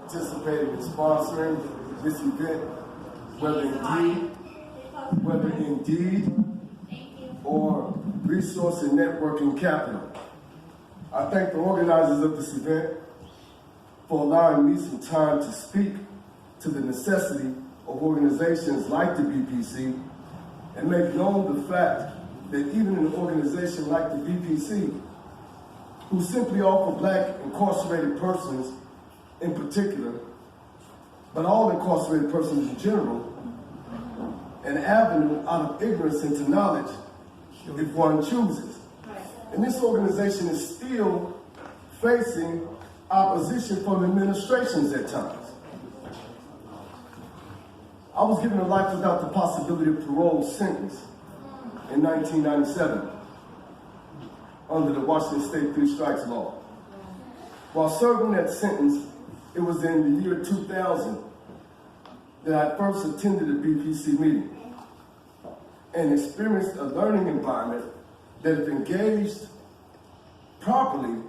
participating in sponsoring this event, whether indeed or resource and networking capital. I thank the organizers of this event for allowing me some time to speak to the necessity of organizations like the BPC and make known the fact that even in an organization like the BPC, who simply offer Black incarcerated persons in particular, but all incarcerated persons in general, an avenue out of ignorance into knowledge if one chooses. And this organization is still facing opposition from administrations at times. I was given a life without the possibility of parole sentence in 1997 under the Washington State Three Strikes Law. While serving that sentence, it was in the year 2000 that I first attended a BPC meeting and experienced a learning environment that, if engaged properly,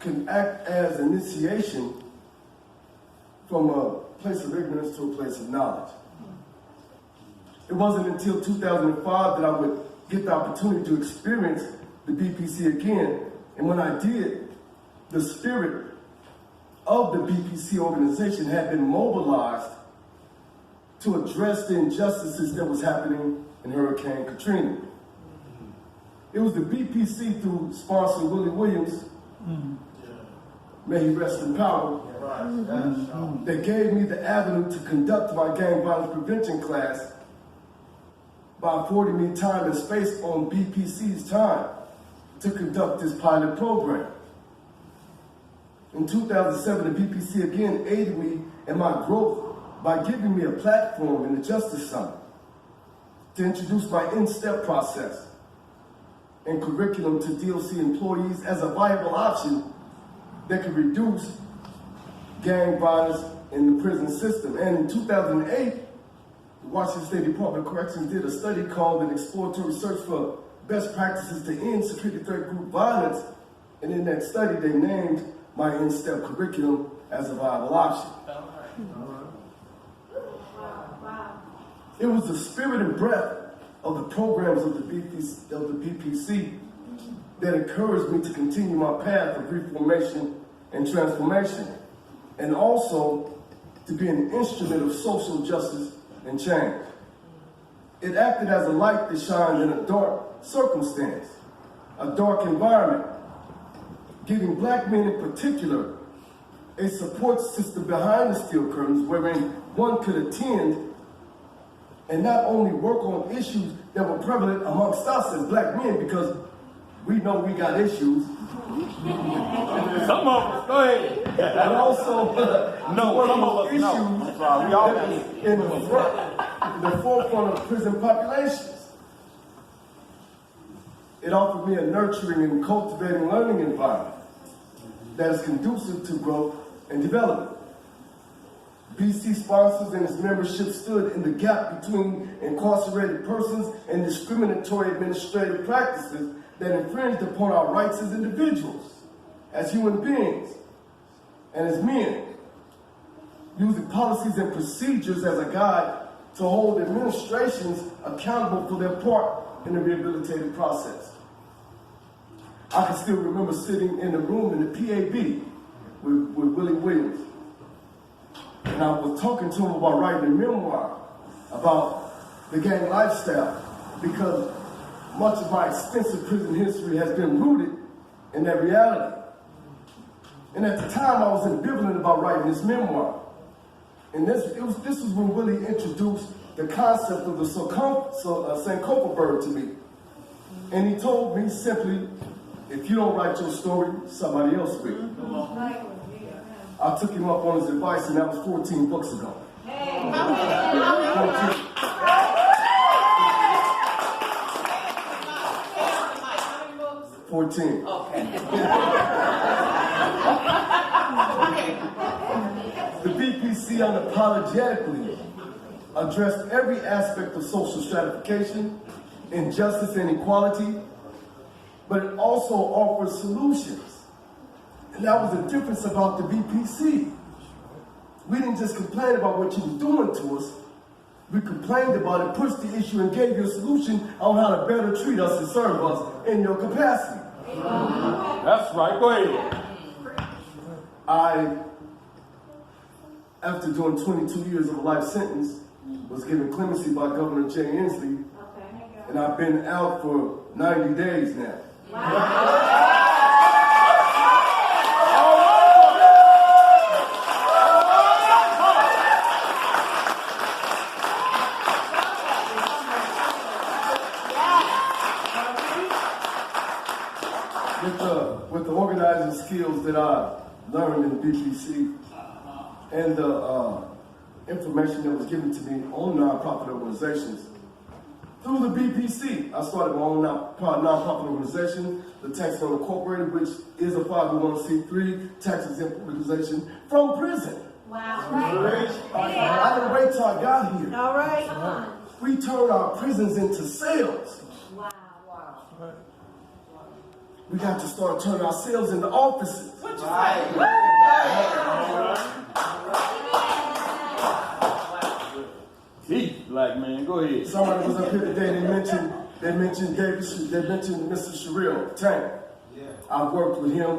can act as initiation from a place of ignorance to a place of knowledge. It wasn't until 2005 that I would get the opportunity to experience the BPC again, and when I did, the spirit of the BPC organization had been mobilized to address the injustices that was happening in Hurricane Katrina. It was the BPC, through sponsor Willie Williams, may he rest in power, that gave me the avenue to conduct my gang violence prevention class by affording me time and space on BPC's time to conduct this pilot program. In 2007, the BPC again aided me in my growth by giving me a platform in the Justice Summit to introduce my in-step process and curriculum to DOC employees as a viable option that could reduce gang violence in the prison system. And in 2008, the Washington State Department of Corrections did a study called an exploratory search for best practices to end security threat group violence. And in that study, they named my in-step curriculum as a viable option. It was the spirit and breadth of the programs of the BPC that encouraged me to continue my path of reformation and transformation, and also to be an instrument of social justice and change. It acted as a light that shined in a dark circumstance, a dark environment, giving Black men in particular a support system behind the steel curtains wherein one could attend and not only work on issues that were prevalent amongst us as Black men, because we know we got issues. Some of us, go ahead. And also, no, some of us, no. We all in the forefront of prison populations. It offered me a nurturing and cultivating learning environment that is conducive to growth and development. BC sponsors and its membership stood in the gap between incarcerated persons and discriminatory administrative practices that infringed upon our rights as individuals, as human beings, and as men, using policies and procedures as a guide to hold administrations accountable for their part in the rehabilitative process. I can still remember sitting in the room in the PAB with Willie Williams. And I was talking to him about writing a memoir about the gang lifestyle, because much of my extensive prison history has been rooted in that reality. And at the time, I was ambivalent about writing this memoir. And this was when Willie introduced the concept of the Sankofa bird to me. And he told me simply, if you don't write your story, somebody else will. I took him up on his advice, and that was 14 books ago. 14. Okay. The BPC unapologetically addressed every aspect of social stratification, injustice, and equality, but it also offered solutions. And that was the difference about the BPC. we didn't just complain about what you were doing to us. We complained about it, pushed the issue, and gave you a solution on how to better treat us and serve us in your capacity. That's right. Go ahead. After doing 22 years of a life sentence, was given clemency by Governor Jay Inslee, and I've been out for 90 days now. With the organizing skills that I learned in BPC and the information that was given to me on nonprofit organizations, through the BPC, I started my own nonprofit organization, the Tax On Incorporated, which is a 501c3 tax exempt organization from prison. Wow. I didn't wait till I got here. All right. We turned our prisons into cells. Wow. We got to start turning ourselves into offices. Keith, black man, go ahead. Somebody was up here today, they mentioned Mr. Sherrill Tank. I've worked with him.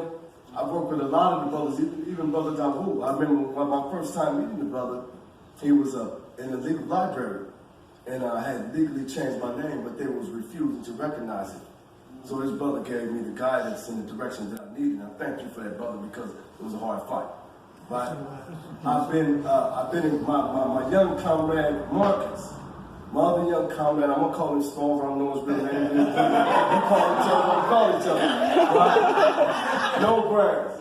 I've worked with a lot of the brothers, even Brother Davu. I remember my first time meeting the brother, he was in the legal library, and I had legally changed my name, but they was refusing to recognize it. So his brother gave me the guidance and the direction that I needed. And I thank you for that, brother, because it was a hard fight. But I've been in my young comrade Marcus, my other young comrade. I'm gonna call him Smalls. I don't know his real name. We call each other. Right? No brains.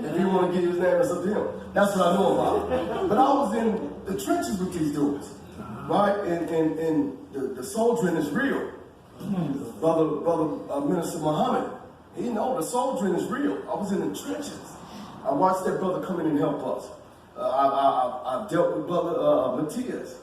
If you want to give his name, it's up to him. That's what I know about. But I was in the trenches with these dudes, right? And the soldiering is real. Brother Minister Muhammad, he know the soldiering is real. I was in the trenches. I watched that brother come in and help us. I've dealt with Brother Matias,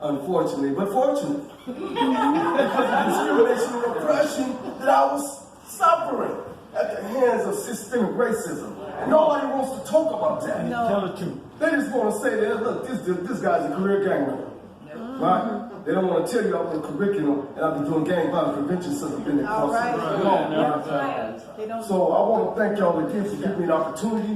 unfortunately, but fortunately, because of discrimination and oppression that I was suffering at the hands of systemic racism. And nobody wants to talk about that. No. Tell the truth. They just want to say that, look, this guy's a career gang member. Right? They don't want to tell you I was in curriculum and I've been doing gang violence prevention since I've been in All right. So I want to thank y'all again for giving me an opportunity.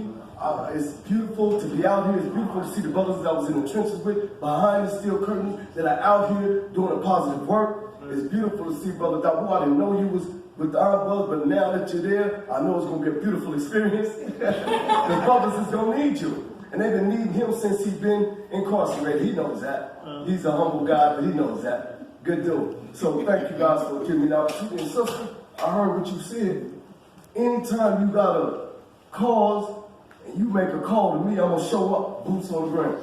It's beautiful to be out here. It's beautiful to see the brothers that I was in the trenches with, behind the steel curtains, that are out here doing a positive work. It's beautiful to see Brother Dabu. I didn't know you was with the Armed Brothers, but now that you're there, I know it's going to be a beautiful experience. The brothers is going to need you. And they've been needing him since he's been incarcerated. He knows that. He's a humble guy, but he knows that. Good dude. So thank you guys for giving me the opportunity. And sister, I heard what you said. Anytime you got a cause and you make a call to me, I'm going to show up, boots on the ground.